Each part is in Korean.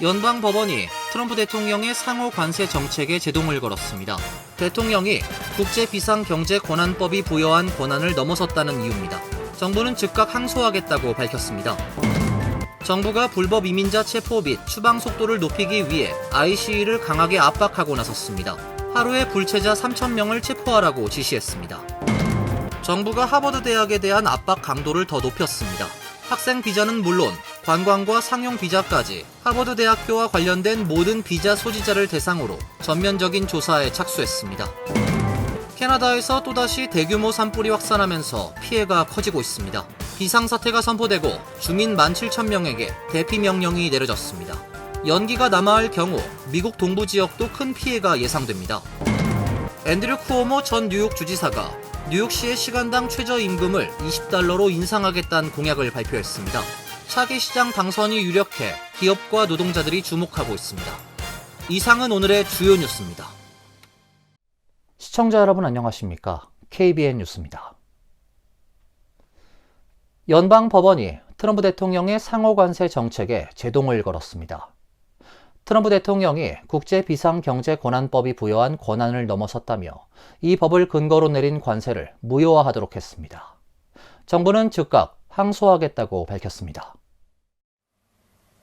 연방법원이 트럼프 대통령의 상호 관세 정책에 제동을 걸었습니다. 대통령이 국제비상경제권한법이 부여한 권한을 넘어섰다는 이유입니다. 정부는 즉각 항소하겠다고 밝혔습니다. 정부가 불법 이민자 체포 및 추방 속도를 높이기 위해 ICE를 강하게 압박하고 나섰습니다. 하루에 불체자 3,000명을 체포하라고 지시했습니다. 정부가 하버드 대학에 대한 압박 강도를 더 높였습니다. 학생 비자는 물론 관광과 상용 비자까지 하버드 대학교와 관련된 모든 비자 소지자를 대상으로 전면적인 조사에 착수했습니다. 캐나다에서 또다시 대규모 산불이 확산하면서 피해가 커지고 있습니다. 비상사태가 선포되고 주민 17,000명에게 대피 명령이 내려졌습니다. 연기가 남아할 경우 미국 동부 지역도 큰 피해가 예상됩니다. 앤드류 쿠오모 전 뉴욕 주지사가 뉴욕시의 시간당 최저임금을 $20로 인상하겠다는 공약을 발표했습니다. 차기 시장 당선이 유력해 기업과 노동자들이 주목하고 있습니다. 이상은 오늘의 주요 뉴스입니다. 시청자 여러분 안녕하십니까? KBN 뉴스입니다. 연방법원이 트럼프 대통령의 상호관세 정책에 제동을 걸었습니다. 트럼프 대통령이 국제비상경제권한법이 부여한 권한을 넘어섰다며 이 법을 근거로 내린 관세를 무효화하도록 했습니다. 정부는 즉각 항소하겠다고 밝혔습니다.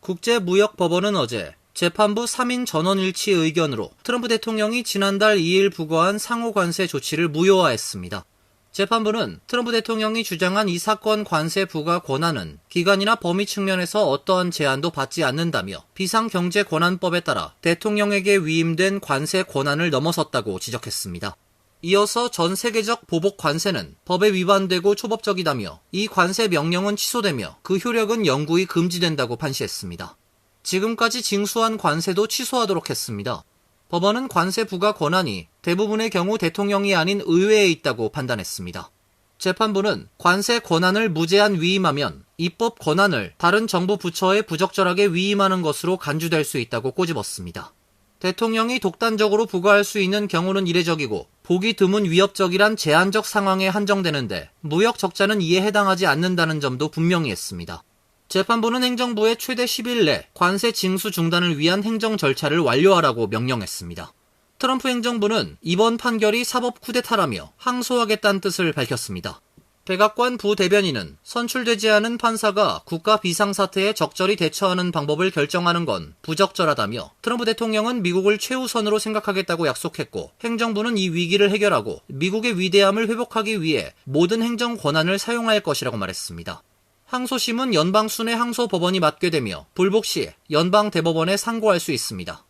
국제무역법원은 어제 재판부 3인 전원일치 의견으로 트럼프 대통령이 지난달 2일 부과한 상호관세 조치를 무효화했습니다. 재판부는 트럼프 대통령이 주장한 이 사건 관세 부과 권한은 기간이나 범위 측면에서 어떠한 제한도 받지 않는다며 비상경제권한법에 따라 대통령에게 위임된 관세 권한을 넘어섰다고 지적했습니다. 이어서 전 세계적 보복 관세는 법에 위반되고 초법적이다며 이 관세 명령은 취소되며 그 효력은 영구히 금지된다고 판시했습니다. 지금까지 징수한 관세도 취소하도록 했습니다. 법원은 관세 부과 권한이 대부분의 경우 대통령이 아닌 의회에 있다고 판단했습니다. 재판부는 관세 권한을 무제한 위임하면 입법 권한을 다른 정부 부처에 부적절하게 위임하는 것으로 간주될 수 있다고 꼬집었습니다. 대통령이 독단적으로 부과할 수 있는 경우는 이례적이고 보기 드문 위협적이란 제한적 상황에 한정되는데 무역 적자는 이에 해당하지 않는다는 점도 분명히 했습니다. 재판부는 행정부에 최대 10일 내 관세 징수 중단을 위한 행정 절차를 완료하라고 명령했습니다. 트럼프 행정부는 이번 판결이 사법 쿠데타라며 항소하겠다는 뜻을 밝혔습니다. 백악관 부대변인은 선출되지 않은 판사가 국가 비상사태에 적절히 대처하는 방법을 결정하는 건 부적절하다며 트럼프 대통령은 미국을 최우선으로 생각하겠다고 약속했고 행정부는 이 위기를 해결하고 미국의 위대함을 회복하기 위해 모든 행정 권한을 사용할 것이라고 말했습니다. 항소심은 연방순회 항소법원이 맡게 되며 불복 시 연방대법원에 상고할 수 있습니다.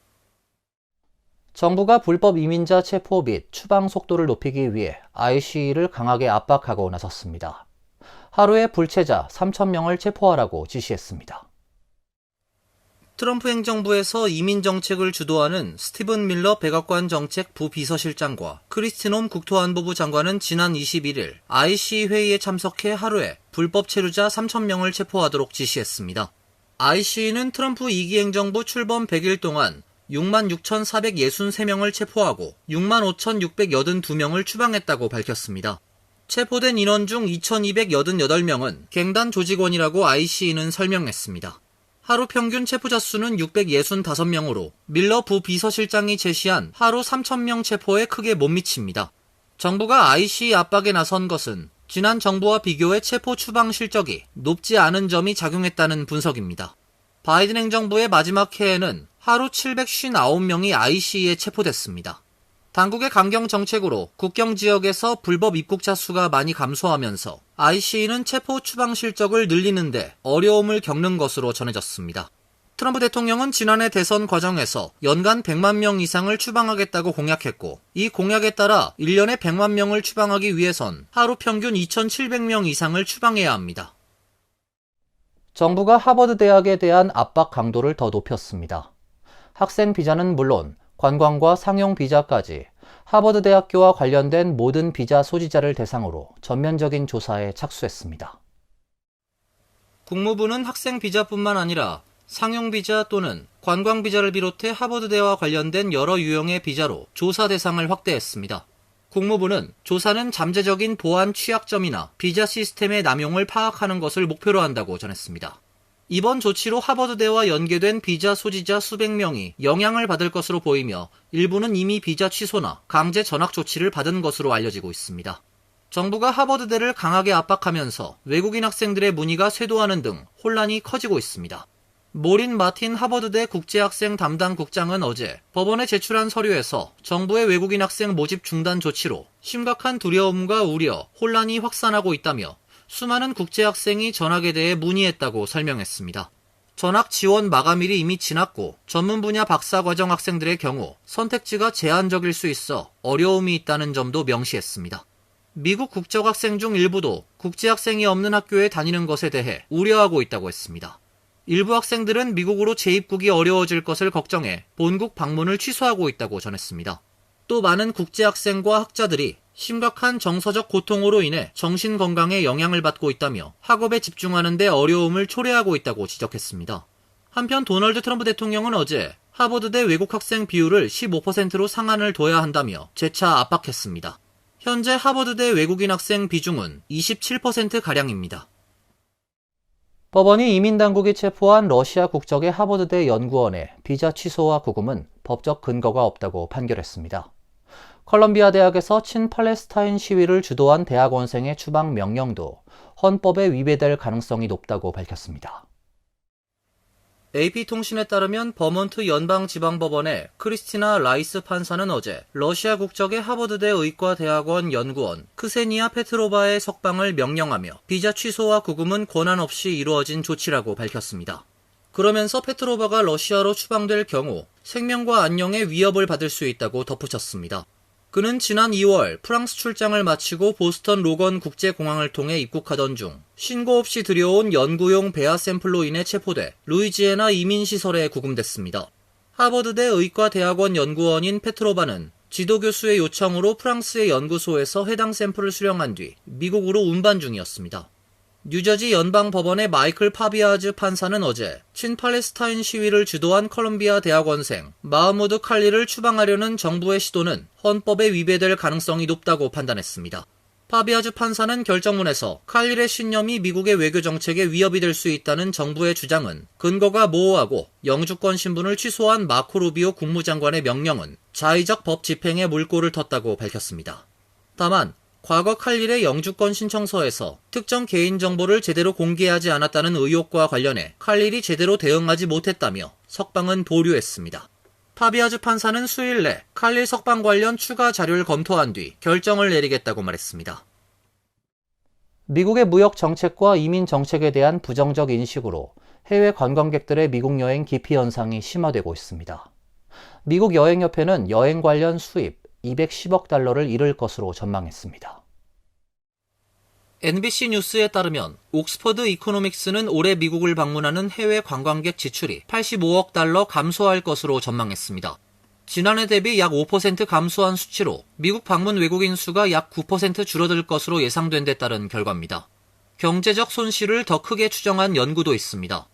정부가 불법 이민자 체포 및 추방 속도를 높이기 위해 ICE를 강하게 압박하고 나섰습니다. 하루에 불체자 3,000명을 체포하라고 지시했습니다. 트럼프 행정부에서 이민 정책을 주도하는 스티븐 밀러 백악관 정책 부비서실장과 크리스틴 홈 국토안보부 장관은 지난 21일 ICE 회의에 참석해 하루에 불법 체류자 3,000명을 체포하도록 지시했습니다. ICE는 트럼프 2기 행정부 출범 100일 동안 66,463명을 체포하고 65,682명을 추방했다고 밝혔습니다. 체포된 인원 중 2,288명은 갱단 조직원이라고 ICE는 설명했습니다. 하루 평균 체포자 수는 665명으로 밀러 부비서실장이 제시한 하루 3,000명 체포에 크게 못 미칩니다. 정부가 ICE 압박에 나선 것은 지난 정부와 비교해 체포 추방 실적이 높지 않은 점이 작용했다는 분석입니다. 바이든 행정부의 마지막 해에는 하루 759명이 ICE에 체포됐습니다. 당국의 강경 정책으로 국경 지역에서 불법 입국자 수가 많이 감소하면서 ICE는 체포 추방 실적을 늘리는데 어려움을 겪는 것으로 전해졌습니다. 트럼프 대통령은 지난해 대선 과정에서 연간 100만 명 이상을 추방하겠다고 공약했고 이 공약에 따라 1년에 100만 명을 추방하기 위해선 하루 평균 2,700명 이상을 추방해야 합니다. 정부가 하버드 대학에 대한 압박 강도를 더 높였습니다. 학생 비자는 물론 관광과 상용 비자까지 하버드 대학교와 관련된 모든 비자 소지자를 대상으로 전면적인 조사에 착수했습니다. 국무부는 학생 비자뿐만 아니라 상용 비자 또는 관광 비자를 비롯해 하버드대와 관련된 여러 유형의 비자로 조사 대상을 확대했습니다. 국무부는 조사는 잠재적인 보안 취약점이나 비자 시스템의 남용을 파악하는 것을 목표로 한다고 전했습니다. 이번 조치로 하버드대와 연계된 비자 소지자 수백 명이 영향을 받을 것으로 보이며 일부는 이미 비자 취소나 강제 전학 조치를 받은 것으로 알려지고 있습니다. 정부가 하버드대를 강하게 압박하면서 외국인 학생들의 문의가 쇄도하는 등 혼란이 커지고 있습니다. 모린 마틴 하버드대 국제학생 담당 국장은 어제 법원에 제출한 서류에서 정부의 외국인 학생 모집 중단 조치로 심각한 두려움과 우려, 혼란이 확산하고 있다며 수많은 국제학생이 전학에 대해 문의했다고 설명했습니다. 전학 지원 마감일이 이미 지났고 전문 분야 박사과정 학생들의 경우 선택지가 제한적일 수 있어 어려움이 있다는 점도 명시했습니다. 미국 국적학생 중 일부도 국제학생이 없는 학교에 다니는 것에 대해 우려하고 있다고 했습니다. 일부 학생들은 미국으로 재입국이 어려워질 것을 걱정해 본국 방문을 취소하고 있다고 전했습니다. 또 많은 국제학생과 학자들이 심각한 정서적 고통으로 인해 정신건강에 영향을 받고 있다며 학업에 집중하는 데 어려움을 초래하고 있다고 지적했습니다. 한편 도널드 트럼프 대통령은 어제 하버드대 외국학생 비율을 15%로 상한을 둬야 한다며 재차 압박했습니다. 현재 하버드대 외국인 학생 비중은 27%가량입니다. 법원이 이민당국이 체포한 러시아 국적의 하버드대 연구원의 비자 취소와 구금은 법적 근거가 없다고 판결했습니다. 컬럼비아 대학에서 친팔레스타인 시위를 주도한 대학원생의 추방 명령도 헌법에 위배될 가능성이 높다고 밝혔습니다. AP통신에 따르면 버몬트 연방지방법원의 크리스티나 라이스 판사는 어제 러시아 국적의 하버드대 의과대학원 연구원 크세니아 페트로바의 석방을 명령하며 비자 취소와 구금은 권한 없이 이루어진 조치라고 밝혔습니다. 그러면서 페트로바가 러시아로 추방될 경우 생명과 안녕에 위협을 받을 수 있다고 덧붙였습니다. 그는 지난 2월 프랑스 출장을 마치고 보스턴 로건 국제공항을 통해 입국하던 중 신고 없이 들여온 연구용 배아 샘플로 인해 체포돼 루이지애나 이민시설에 구금됐습니다. 하버드대 의과대학원 연구원인 페트로바는 지도교수의 요청으로 프랑스의 연구소에서 해당 샘플을 수령한 뒤 미국으로 운반 중이었습니다. 뉴저지 연방법원의 마이클 파비아즈 판사는 어제 친팔레스타인 시위를 주도한 컬럼비아 대학원생 마흐무드 칼리를 추방하려는 정부의 시도는 헌법에 위배될 가능성이 높다고 판단했습니다. 파비아즈 판사는 결정문에서 칼릴의 신념이 미국의 외교 정책에 위협이 될 수 있다는 정부의 주장은 근거가 모호하고 영주권 신분을 취소한 마코 루비오 국무장관의 명령은 자의적 법 집행에 물꼬를 텄다고 밝혔습니다. 다만 과거 칼릴의 영주권 신청서에서 특정 개인정보를 제대로 공개하지 않았다는 의혹과 관련해 칼릴이 제대로 대응하지 못했다며 석방은 보류했습니다. 파비아즈 판사는 수일 내 칼릴 석방 관련 추가 자료를 검토한 뒤 결정을 내리겠다고 말했습니다. 미국의 무역 정책과 이민 정책에 대한 부정적 인식으로 해외 관광객들의 미국 여행 기피 현상이 심화되고 있습니다. 미국 여행협회는 여행 관련 수입 210억 달러를 잃을 것으로 전망했습니다. NBC 뉴스에 따르면 옥스퍼드 이코노믹스는 올해 미국을 방문하는 해외 관광객 지출이 85억 달러 감소할 것으로 전망했습니다. 지난해 대비 약 5% 감소한 수치로 미국 방문 외국인 수가 약 9% 줄어들 것으로 예상된 데 따른 결과입니다. 경제적 손실을 더 크게 추정한 연구도 있습니다.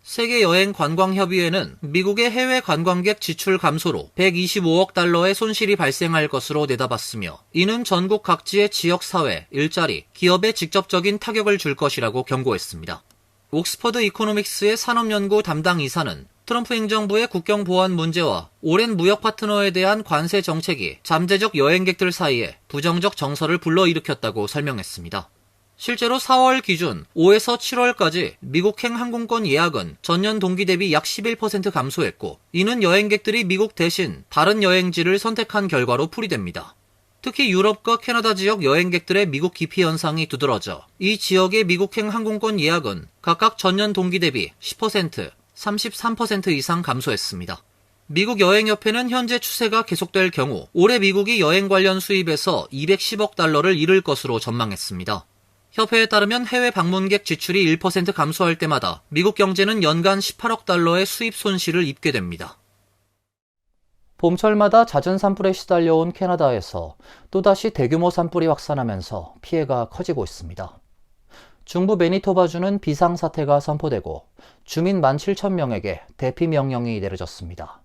세계여행관광협의회는 미국의 해외 관광객 지출 감소로 125억 달러의 손실이 발생할 것으로 내다봤으며 이는 전국 각지의 지역사회, 일자리, 기업에 직접적인 타격을 줄 것이라고 경고했습니다. 옥스퍼드 이코노믹스의 산업연구 담당 이사는 트럼프 행정부의 국경 보안 문제와 오랜 무역 파트너에 대한 관세 정책이 잠재적 여행객들 사이에 부정적 정서를 불러일으켰다고 설명했습니다. 실제로 4월 기준 5에서 7월까지 미국행 항공권 예약은 전년 동기 대비 약 11% 감소했고 이는 여행객들이 미국 대신 다른 여행지를 선택한 결과로 풀이됩니다. 특히 유럽과 캐나다 지역 여행객들의 미국 기피 현상이 두드러져 이 지역의 미국행 항공권 예약은 각각 전년 동기 대비 10%, 33% 이상 감소했습니다. 미국 여행협회는 현재 추세가 계속될 경우 올해 미국이 여행 관련 수입에서 210억 달러를 잃을 것으로 전망했습니다. 협회에 따르면 해외 방문객 지출이 1% 감소할 때마다 미국 경제는 연간 18억 달러의 수입 손실을 입게 됩니다. 봄철마다 잦은 산불에 시달려온 캐나다에서 또다시 대규모 산불이 확산하면서 피해가 커지고 있습니다. 중부 매니토바주는 비상사태가 선포되고 주민 17,000명에게 대피 명령이 내려졌습니다.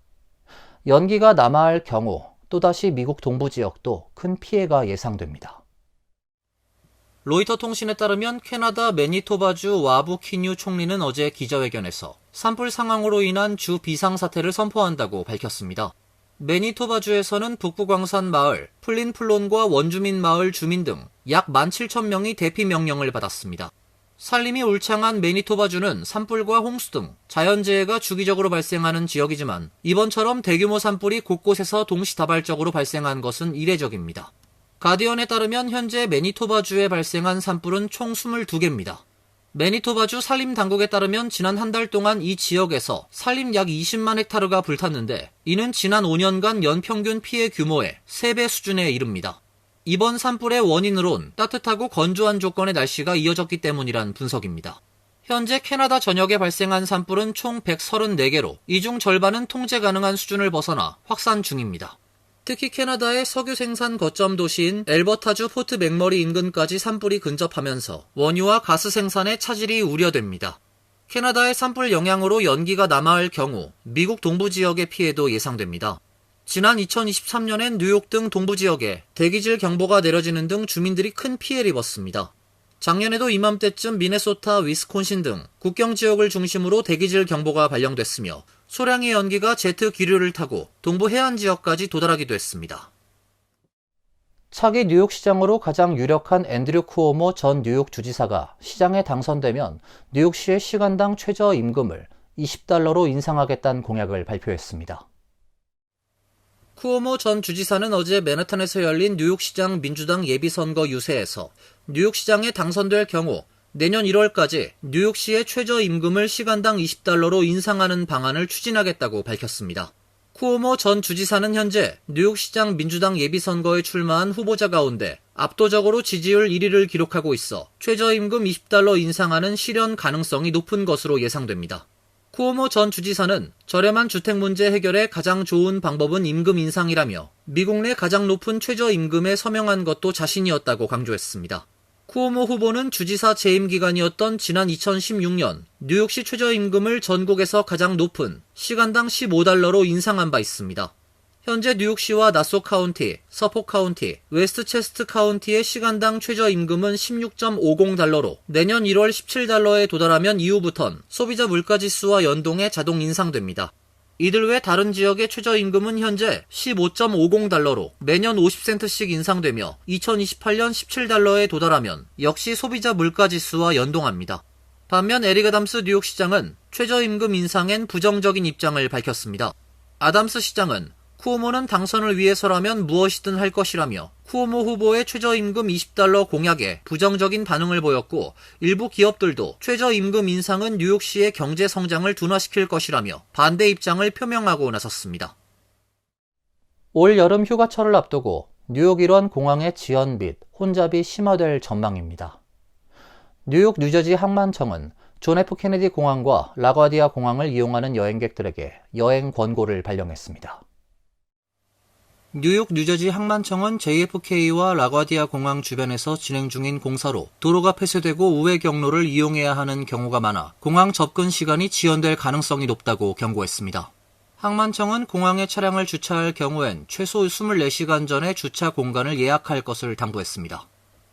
연기가 남아할 경우 또다시 미국 동부 지역도 큰 피해가 예상됩니다. 로이터 통신에 따르면 캐나다 매니토바주 와부 키뉴 총리는 어제 기자회견에서 산불 상황으로 인한 주 비상사태를 선포한다고 밝혔습니다. 매니토바주에서는 북부광산 마을, 플린플론과 원주민 마을 주민 등 약 17,000명이 대피 명령을 받았습니다. 산림이 울창한 매니토바주는 산불과 홍수 등 자연재해가 주기적으로 발생하는 지역이지만 이번처럼 대규모 산불이 곳곳에서 동시다발적으로 발생한 것은 이례적입니다. 가디언에 따르면 현재 매니토바주에 발생한 산불은 총 22개입니다. 매니토바주 산림당국에 따르면 지난 한 달 동안 이 지역에서 산림 약 20만 헥타르가 불탔는데 이는 지난 5년간 연평균 피해 규모의 3배 수준에 이릅니다. 이번 산불의 원인으론 따뜻하고 건조한 조건의 날씨가 이어졌기 때문이란 분석입니다. 현재 캐나다 전역에 발생한 산불은 총 134개로 이 중 절반은 통제 가능한 수준을 벗어나 확산 중입니다. 특히 캐나다의 석유 생산 거점 도시인 엘버타주 포트 맥머리 인근까지 산불이 근접하면서 원유와 가스 생산에 차질이 우려됩니다. 캐나다의 산불 영향으로 연기가 남아할 경우 미국 동부 지역의 피해도 예상됩니다. 지난 2023년엔 뉴욕 등 동부 지역에 대기질 경보가 내려지는 등 주민들이 큰 피해를 입었습니다. 작년에도 이맘때쯤 미네소타, 위스콘신 등 국경 지역을 중심으로 대기질 경보가 발령됐으며 소량의 연기가 제트 기류를 타고 동부 해안 지역까지 도달하기도 했습니다. 차기 뉴욕시장으로 가장 유력한 앤드류 쿠오모 전 뉴욕 주지사가 시장에 당선되면 뉴욕시의 시간당 최저임금을 $20로 인상하겠다는 공약을 발표했습니다. 쿠오모 전 주지사는 어제 맨하탄에서 열린 뉴욕시장 민주당 예비선거 유세에서 뉴욕시장에 당선될 경우 내년 1월까지 뉴욕시의 최저임금을 시간당 $20로 인상하는 방안을 추진하겠다고 밝혔습니다. 쿠오모 전 주지사는 현재 뉴욕시장 민주당 예비선거에 출마한 후보자 가운데 압도적으로 지지율 1위를 기록하고 있어 최저임금 $20 인상하는 실현 가능성이 높은 것으로 예상됩니다. 쿠오모 전 주지사는 저렴한 주택 문제 해결에 가장 좋은 방법은 임금 인상이라며 미국 내 가장 높은 최저임금에 서명한 것도 자신이었다고 강조했습니다. 쿠오모 후보는 주지사 재임 기간이었던 지난 2016년 뉴욕시 최저임금을 전국에서 가장 높은 시간당 $15로 인상한 바 있습니다. 현재 뉴욕시와 나소 카운티, 서포 카운티, 웨스트체스트 카운티의 시간당 최저임금은 $16.50로 내년 1월 $17에 도달하면 이후부턴 소비자 물가지수와 연동해 자동 인상됩니다. 이들 외 다른 지역의 최저임금은 현재 $15.50로 매년 50센트씩 인상되며 2028년 $17에 도달하면 역시 소비자 물가지수와 연동합니다. 반면 에릭 아담스 뉴욕시장은 최저임금 인상엔 부정적인 입장을 밝혔습니다. 아담스 시장은 쿠오모는 당선을 위해서라면 무엇이든 할 것이라며 쿠오모 후보의 최저임금 $20 공약에 부정적인 반응을 보였고 일부 기업들도 최저임금 인상은 뉴욕시의 경제 성장을 둔화시킬 것이라며 반대 입장을 표명하고 나섰습니다. 올 여름 휴가철을 앞두고 뉴욕 일원 공항의 지연 및 혼잡이 심화될 전망입니다. 뉴욕 뉴저지 항만청은 존 F 케네디 공항과 라과디아 공항을 이용하는 여행객들에게 여행 권고를 발령했습니다. 뉴욕 뉴저지 항만청은 JFK와 라과디아 공항 주변에서 진행 중인 공사로 도로가 폐쇄되고 우회 경로를 이용해야 하는 경우가 많아 공항 접근 시간이 지연될 가능성이 높다고 경고했습니다. 항만청은 공항에 차량을 주차할 경우엔 최소 24시간 전에 주차 공간을 예약할 것을 당부했습니다.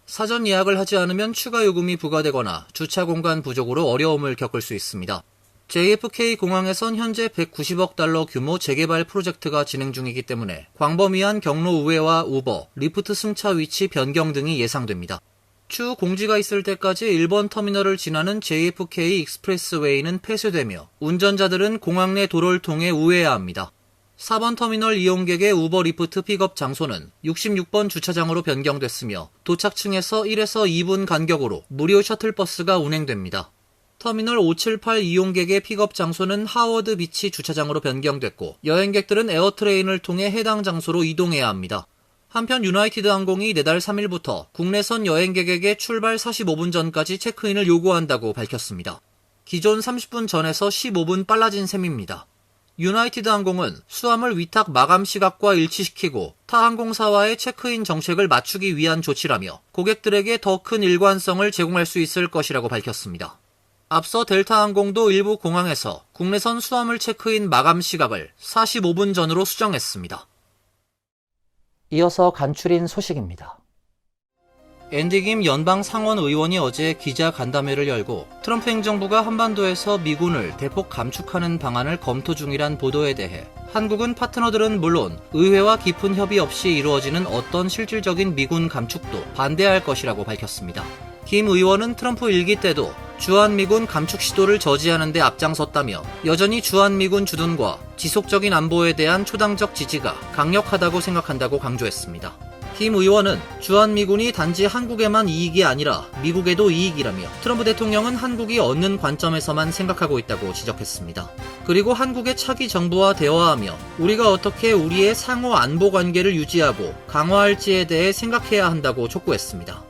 사전 예약을 하지 않으면 추가 요금이 부과되거나 주차 공간 부족으로 어려움을 겪을 수 있습니다. JFK 공항에선 현재 $190억 규모 재개발 프로젝트가 진행 중이기 때문에 광범위한 경로 우회와 우버, 리프트 승차 위치 변경 등이 예상됩니다. 추후 공지가 있을 때까지 1번 터미널을 지나는 JFK 익스프레스웨이는 폐쇄되며 운전자들은 공항 내 도로를 통해 우회해야 합니다. 4번 터미널 이용객의 우버 리프트 픽업 장소는 66번 주차장으로 변경됐으며 도착층에서 1에서 2분 간격으로 무료 셔틀버스가 운행됩니다. 터미널 578 이용객의 픽업 장소는 하워드 비치 주차장으로 변경됐고 여행객들은 에어트레인을 통해 해당 장소로 이동해야 합니다. 한편 유나이티드 항공이 내달 3일부터 국내선 여행객에게 출발 45분 전까지 체크인을 요구한다고 밝혔습니다. 기존 30분 전에서 15분 빨라진 셈입니다. 유나이티드 항공은 수화물 위탁 마감 시각과 일치시키고 타 항공사와의 체크인 정책을 맞추기 위한 조치라며 고객들에게 더 큰 일관성을 제공할 수 있을 것이라고 밝혔습니다. 앞서 델타 항공도 일부 공항에서 국내선 수화물 체크인 마감 시각을 45분 전으로 수정했습니다. 이어서 간추린 소식입니다. 앤디 김 연방 상원 의원이 어제 기자 간담회를 열고 트럼프 행정부가 한반도에서 미군을 대폭 감축하는 방안을 검토 중이란 보도에 대해 한국은 파트너들은 물론 의회와 깊은 협의 없이 이루어지는 어떤 실질적인 미군 감축도 반대할 것이라고 밝혔습니다. 김 의원은 트럼프 일기 때도 주한미군 감축 시도를 저지하는 데 앞장섰다며 여전히 주한미군 주둔과 지속적인 안보에 대한 초당적 지지가 강력하다고 생각한다고 강조했습니다. 김 의원은 주한미군이 단지 한국에만 이익이 아니라 미국에도 이익이라며 트럼프 대통령은 한국이 얻는 관점에서만 생각하고 있다고 지적했습니다. 그리고 한국의 차기 정부와 대화하며 우리가 어떻게 우리의 상호 안보 관계를 유지하고 강화할지에 대해 생각해야 한다고 촉구했습니다.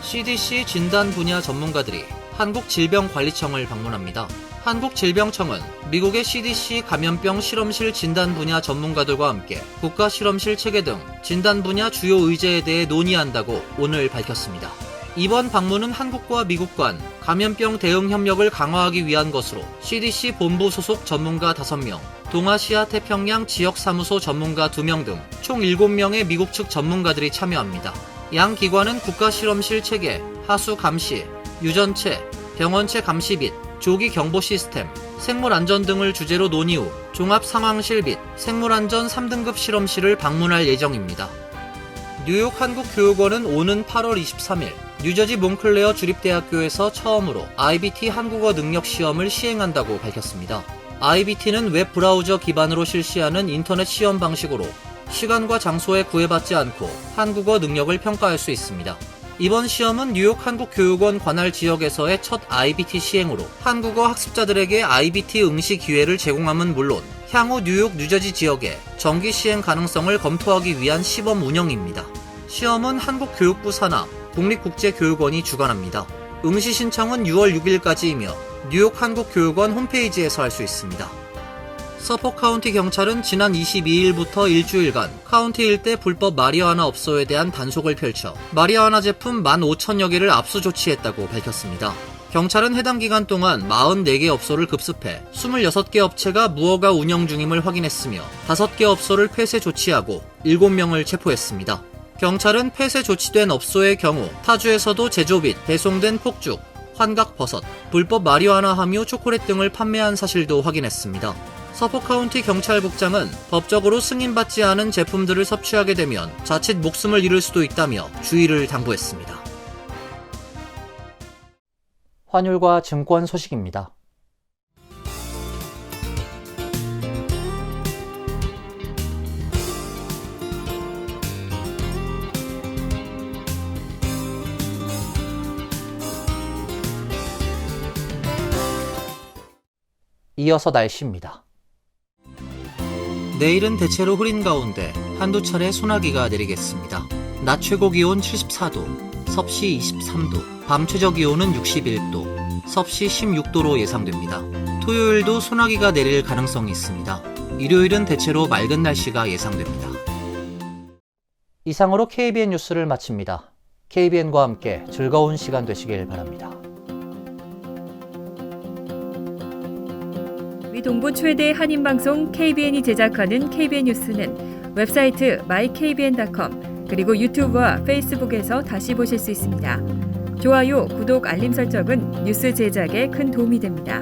CDC 진단 분야 전문가들이 한국질병관리청을 방문합니다. 한국질병청은 미국의 CDC 감염병 실험실 진단 분야 전문가들과 함께 국가 실험실 체계 등 진단 분야 주요 의제에 대해 논의한다고 오늘 밝혔습니다. 이번 방문은 한국과 미국 간 감염병 대응 협력을 강화하기 위한 것으로 CDC 본부 소속 전문가 5명, 동아시아 태평양 지역사무소 전문가 2명 등 총 7명의 미국 측 전문가들이 참여합니다. 양 기관은 국가 실험실 체계, 하수 감시, 유전체, 병원체 감시 및 조기 경보 시스템, 생물안전 등을 주제로 논의 후 종합상황실 및 생물안전 3등급 실험실을 방문할 예정입니다. 뉴욕 한국교육원은 오는 8월 23일 뉴저지 몽클레어 주립대학교에서 처음으로 IBT 한국어 능력 시험을 시행한다고 밝혔습니다. IBT는 웹 브라우저 기반으로 실시하는 인터넷 시험 방식으로 시간과 장소에 구애받지 않고 한국어 능력을 평가할 수 있습니다. 이번 시험은 뉴욕 한국교육원 관할 지역에서의 첫 IBT 시행으로 한국어 학습자들에게 IBT 응시 기회를 제공함은 물론 향후 뉴욕, 뉴저지 지역에 정기 시행 가능성을 검토하기 위한 시범 운영입니다. 시험은 한국교육부 산하 국립국제교육원이 주관합니다. 응시 신청은 6월 6일까지이며 뉴욕 한국교육원 홈페이지에서 할 수 있습니다. 서포 카운티 경찰은 지난 22일부터 일주일간 카운티 일대 불법 마리화나 업소에 대한 단속을 펼쳐 마리화나 제품 15,000여 개를 압수 조치했다고 밝혔습니다. 경찰은 해당 기간 동안 44개 업소를 급습해 26개 업체가 무허가 운영 중임을 확인했으며 5개 업소를 폐쇄 조치하고 7명을 체포했습니다. 경찰은 폐쇄 조치된 업소의 경우 타주에서도 제조 및 배송된 폭죽, 환각버섯, 불법 마리화나 함유 초콜릿 등을 판매한 사실도 확인했습니다. 서포 카운티 경찰국장은 법적으로 승인받지 않은 제품들을 섭취하게 되면 자칫 목숨을 잃을 수도 있다며 주의를 당부했습니다. 환율과 증권 소식입니다. 이어서 날씨입니다. 내일은 대체로 흐린 가운데 한두 차례 소나기가 내리겠습니다. 낮 최고 기온 74도, 섭씨 23도, 밤 최저 기온은 61도, 섭씨 16도로 예상됩니다. 토요일도 소나기가 내릴 가능성이 있습니다. 일요일은 대체로 맑은 날씨가 예상됩니다. 이상으로 KBN 뉴스를 마칩니다. KBN과 함께 즐거운 시간 되시길 바랍니다. 동부 최대 한인방송 KBN이 제작하는 KBN 뉴스는 웹사이트 mykbn.com 그리고 유튜브와 페이스북에서 다시 보실 수 있습니다. 좋아요, 구독, 알림 설정은 뉴스 제작에 큰 도움이 됩니다.